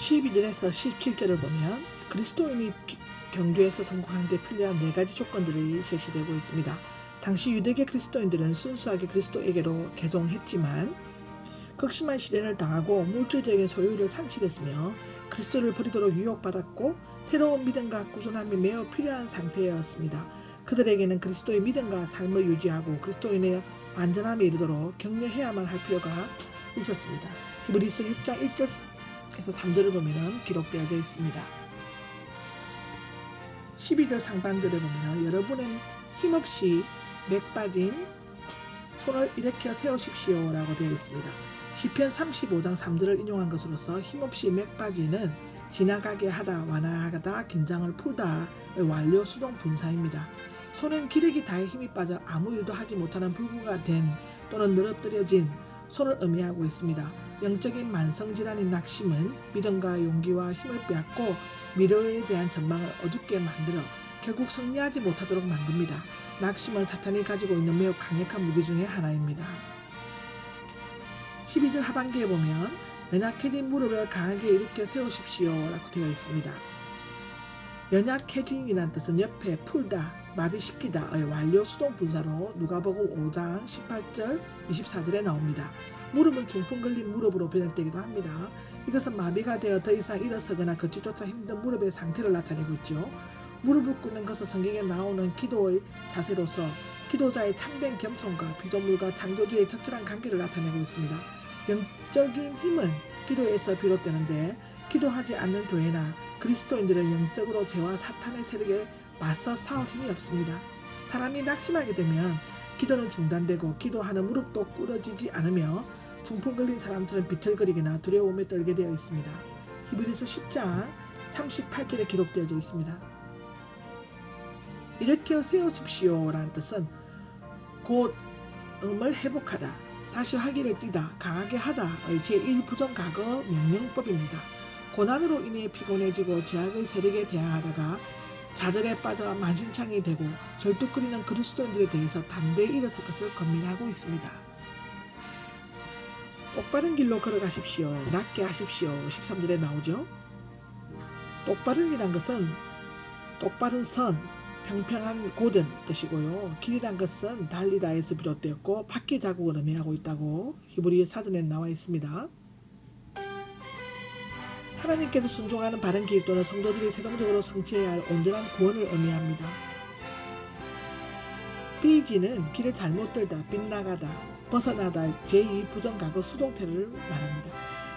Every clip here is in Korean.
12절에서 17절을 보면 그리스도인이 경주에서 성공하는 데 필요한 4가지 조건들이 제시되고 있습니다. 당시 유대계 그리스도인들은 순수하게 그리스도에게로 개종했지만 극심한 시련을 당하고 물질적인 소유를 상실했으며 그리스도를 버리도록 유혹받았고 새로운 믿음과 꾸준함이 매우 필요한 상태였습니다. 그들에게는 그리스도의 믿음과 삶을 유지하고 그리스도인의 완전함에 이르도록 격려해야만 할 필요가 있었습니다. 히브리서 6장 1절에서 3절을 보면 기록되어져 있습니다. 12절 상반절에 보면 여러분은 힘없이 맥 빠진 손을 일으켜 세우십시오 라고 되어 있습니다. 시편 35장 3절을 인용한 것으로서 힘없이 맥 빠지는 지나가게 하다, 완화하다, 긴장을 풀다의 완료 수동 분사입니다. 손은 기력이 다해 힘이 빠져 아무 일도 하지 못하는 불구가 된 또는 늘어뜨려진 손을 의미하고 있습니다. 영적인 만성질환인 낙심은 믿음과 용기와 힘을 빼앗고 미래에 대한 전망을 어둡게 만들어 결국 승리하지 못하도록 만듭니다. 낙심은 사탄이 가지고 있는 매우 강력한 무기 중의 하나입니다. 12절 하반기에 보면 연약해진 무릎을 강하게 일으켜 세우십시오 라고 되어 있습니다. 연약해진이란 뜻은 옆에 풀다, 마비시키다의 완료 수동 분사로 누가복음 5장 18절 24절에 나옵니다. 무릎은 중풍 걸린 무릎으로 변형되기도 합니다. 이것은 마비가 되어 더 이상 일어서거나 걷지조차 힘든 무릎의 상태를 나타내고 있죠. 무릎을 꿇는 것은 성경에 나오는 기도의 자세로서 기도자의 참된 겸손과 피조물과 창조주의 적절한 관계를 나타내고 있습니다. 영적인 힘은 기도에서 비롯되는데 기도하지 않는 교회나 그리스도인들은 영적으로 죄와 사탄의 세력에 맞서 싸울 힘이 없습니다. 사람이 낙심하게 되면 기도는 중단되고 기도하는 무릎도 꿇어지지 않으며 중풍 걸린 사람들은 비틀거리거나 두려움에 떨게 되어 있습니다. 히브리서 10장 38절에 기록되어져 있습니다. 일으켜 세우십시오 라는 뜻은 곧음을 회복하다, 다시 화기를 띠다, 강하게 하다의 제1부정과거 명령법입니다. 고난으로 인해 피곤해지고 죄악의 세력에 대항하다가 좌절에 빠져 만신창이 되고 절뚝거리는 그리스도인들에 대해서 담대히 일어설 것을 권면하고 있습니다. 똑바른 길로 걸어가십시오. 낫게 하십시오. 13절에 나오죠. 똑바른이란 것은 똑바른 선, 평평한 곧은 뜻이고요. 길이란 것은 달리다에서 비롯되었고 바퀴 자국을 의미하고 있다고 히브리 사전에 나와 있습니다. 하나님께서 순종하는 바른 길 또는 성도들이 최종적으로 성취해야 할 온전한 구원을 의미합니다. 삐지는 길을 잘못 들다, 빗나가다, 벗어나다 제2부정과거 수동태를 말합니다.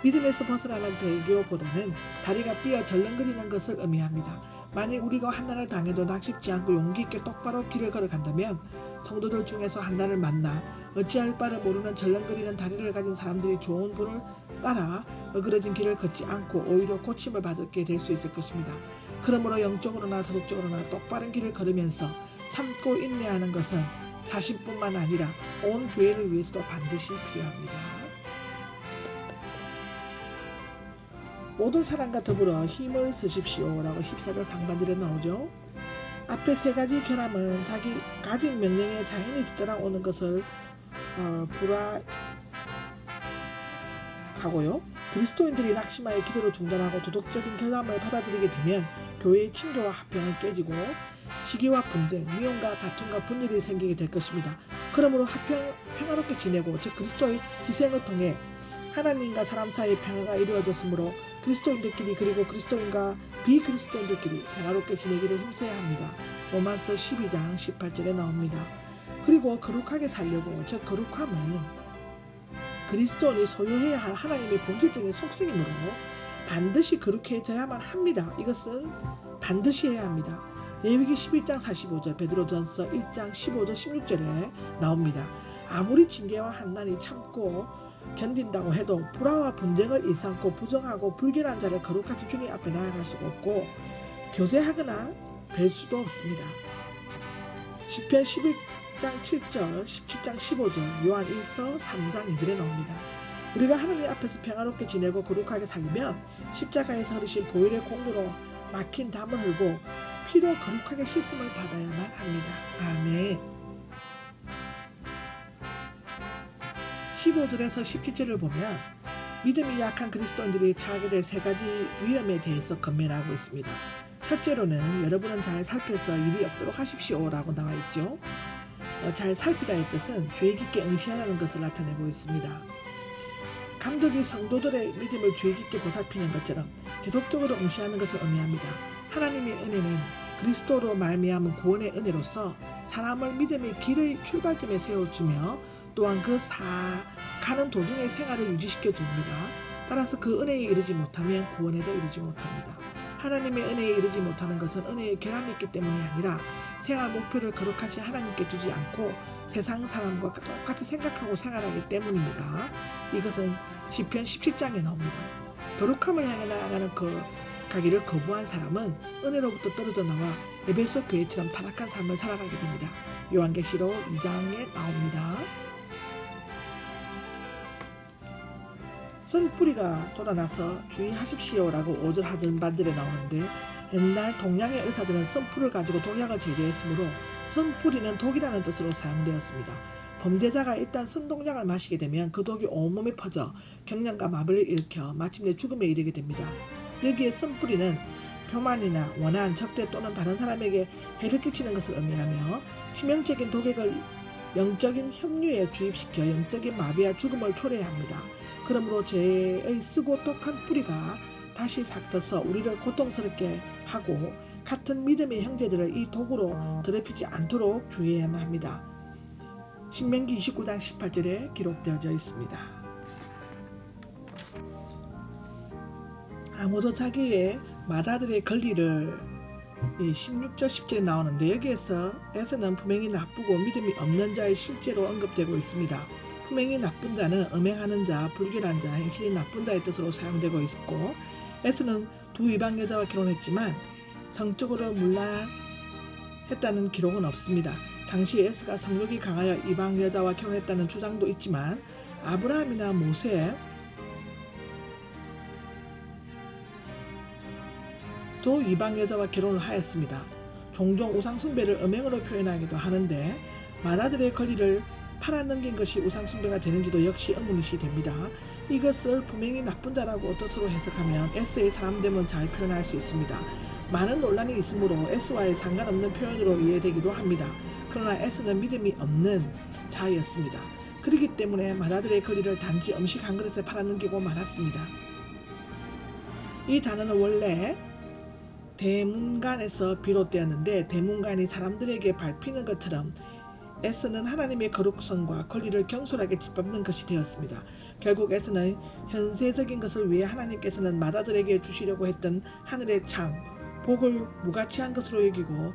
믿음에서 벗어나는 배교보다는 다리가 삐어 절렁거리는 것을 의미합니다. 만일 우리가 환난을 당해도 낙심치 않고 용기 있게 똑바로 길을 걸어간다면 성도들 중에서 환난을 만나 어찌할 바를 모르는 절렁거리는 다리를 가진 사람들이 좋은 분을 따라 어그러진 길을 걷지 않고 오히려 고침을 받게 될 수 있을 것입니다. 그러므로 영적으로나 도덕적으로나 똑바른 길을 걸으면서 참고 인내하는 것은 자신뿐만 아니라 온 교회를 위해서도 반드시 필요합니다. 모든 사람과 더불어 힘을 쓰십시오 라고 14절 상반절에 나오죠. 앞에 3가지 결함은 자기 가진 명령에 자연히 뒤따라오는 것을 불화하고요. 그리스도인들이 낙심하여 기도를 중단하고 도덕적인 결함을 받아들이게 되면 교회의 친교와 화평은 깨지고 시기와 분쟁, 미움과 다툼과 분열이 생기게 될 것입니다. 그러므로 평화롭게 지내고 즉 그리스도의 희생을 통해 하나님과 사람 사이의 평화가 이루어졌으므로 그리스도인들끼리 그리고 그리스도인과 비그리스도인들끼리 평화롭게 지내기를 힘써야 합니다. 로마서 12장 18절에 나옵니다. 그리고 거룩하게 살려고 즉 거룩함은 그리스도인이 소유해야 할 하나님의 본질적인 속성이므로 반드시 거룩해져야만 합니다. 이것은 반드시 해야 합니다. 레위기 11장 45절, 베드로전서 1장 15절 16절에 나옵니다. 아무리 징계와 환난이 참고 견딘다고 해도 불화와 분쟁을 일삼고 부정하고 불결한 자를 거룩하신 주님 앞에 나아갈 수가 없고 교제하거나 뵐 수도 없습니다. 시편 11장 7절, 17장 15절, 요한 1서 3장 2절에 나옵니다. 우리가 하나님 앞에서 평화롭게 지내고 거룩하게 살면 십자가에서 흐르신 보혈의 공로로 막힌 담을 흘고 피로 거룩하게 씻음을 받아야만 합니다. 아멘. 15절에서 17절을 보면 믿음이 약한 그리스도인들이 처하게 될 세 가지 위험에 대해서 건면하고 있습니다. 첫째로는 여러분은 잘 살펴서 일이 없도록 하십시오라고 나와 있죠. 잘 살피다의 뜻은 주의 깊게 응시하라는 것을 나타내고 있습니다. 감독이 성도들의 믿음을 주의 깊게 보살피는 것처럼 계속적으로 응시하는 것을 의미합니다. 하나님의 은혜는 그리스도로 말미암은 구원의 은혜로서 사람을 믿음의 길의 출발점에 세워주며 또한 가는 도중의 생활을 유지시켜 줍니다. 따라서 그 은혜에 이르지 못하면 구원에도 이르지 못합니다. 하나님의 은혜에 이르지 못하는 것은 은혜의 결함이 있기 때문이 아니라 생활 목표를 거룩하신 하나님께 두지 않고 세상 사람과 똑같이 생각하고 생활하기 때문입니다. 이것은 시편 17장에 나옵니다. 거룩함을 향해 나아가는 가기를 거부한 사람은 은혜로부터 떨어져 나와 에베소 교회처럼 타락한 삶을 살아가게 됩니다. 요한계시록 2장에 나옵니다. 쓴뿌리가 돋아나서 주의하십시오라고 5절 하전반절에 나오는데 옛날 동양의 의사들은 쓴풀을 가지고 독약을 제조했으므로 쓴뿌리는 독이라는 뜻으로 사용되었습니다. 범죄자가 일단 쓴독약을 마시게 되면 그 독이 온몸에 퍼져 경련과 마비를 일으켜 마침내 죽음에 이르게 됩니다. 여기에 쓴뿌리는 교만이나 원한, 적대 또는 다른 사람에게 해를 끼치는 것을 의미하며 치명적인 독액을 영적인 협류에 주입시켜 영적인 마비와 죽음을 초래합니다. 그러므로 죄의 쓰고 독한 뿌리가 다시 삭터서 우리를 고통스럽게 하고 같은 믿음의 형제들을 이 독으로 더럽히지 않도록 주의해야만 합니다. 신명기 29장 18절에 기록되어져 있습니다. 아무도 자기의 맏아들의 권리를 16절 10절에 나오는데 여기에서는 분명히 나쁘고 믿음이 없는 자의 실제로 언급되고 있습니다. 분명히 나쁜 자는 음행하는 자, 불결한 자, 행실이 나쁜 자의 뜻으로 사용되고 있고 에스는 두 이방 여자와 결혼했지만 성적으로 문란했다는 기록은 없습니다. 당시 에스가 성욕이 강하여 이방 여자와 결혼했다는 주장도 있지만 아브라함이나 모세 또 이방 여자와 결혼을 하였습니다. 종종 우상숭배를 음행으로 표현하기도 하는데 맏아들의 권리를 팔아넘긴 것이 우상숭배가 되는지도 역시 의문이 됩니다. 이것을 분명히 나쁜 자라고 뜻으로 해석하면 에스의 사람됨은 잘 표현할 수 있습니다. 많은 논란이 있으므로 에스와의 상관없는 표현으로 이해되기도 합니다. 그러나 에스는 믿음이 없는 자였습니다. 그렇기 때문에 맏아들의 권리를 단지 음식 한 그릇에 팔아넘기고 말았습니다. 이 단어는 원래 대문간에서 비롯되었는데 대문간이 사람들에게 밟히는 것처럼 에스는 하나님의 거룩성과 권리를 경솔하게 짓밟는 것이 되었습니다. 결국 에스는 현세적인 것을 위해 하나님께서는 맏아들에게 주시려고 했던 하늘의 창, 복을 무가치한 것으로 여기고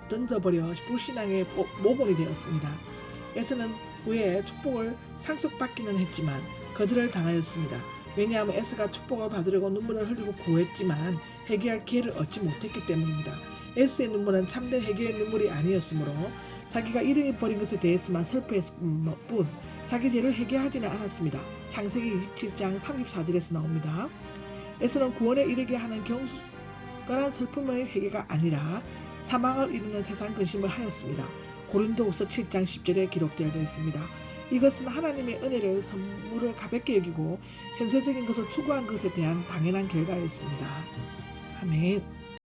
던져버려 불신앙의 모본이 되었습니다. 에스는 후에 축복을 상속받기는 했지만 거절을 당하였습니다. 왜냐하면 에스가 축복을 받으려고 눈물을 흘리고 구했지만 회개할 기회를 얻지 못했기 때문입니다. 에스의 눈물은 참된 회개의 눈물이 아니었으므로 자기가 잃어버린 것에 대해서만 슬퍼했을 뿐 자기 죄를 회개하지는 않았습니다. 창세기 27장 34절에서 나옵니다. 에스는 구원에 이르게 하는 경건한 슬픔의 회개가 아니라 사망을 이루는 세상 근심을 하였습니다. 고린도후서 7장 10절에 기록되어 있습니다. 이것은 하나님의 은혜를 선물을 가볍게 여기고 현세적인 것을 추구한 것에 대한 당연한 결과였습니다. 아멘.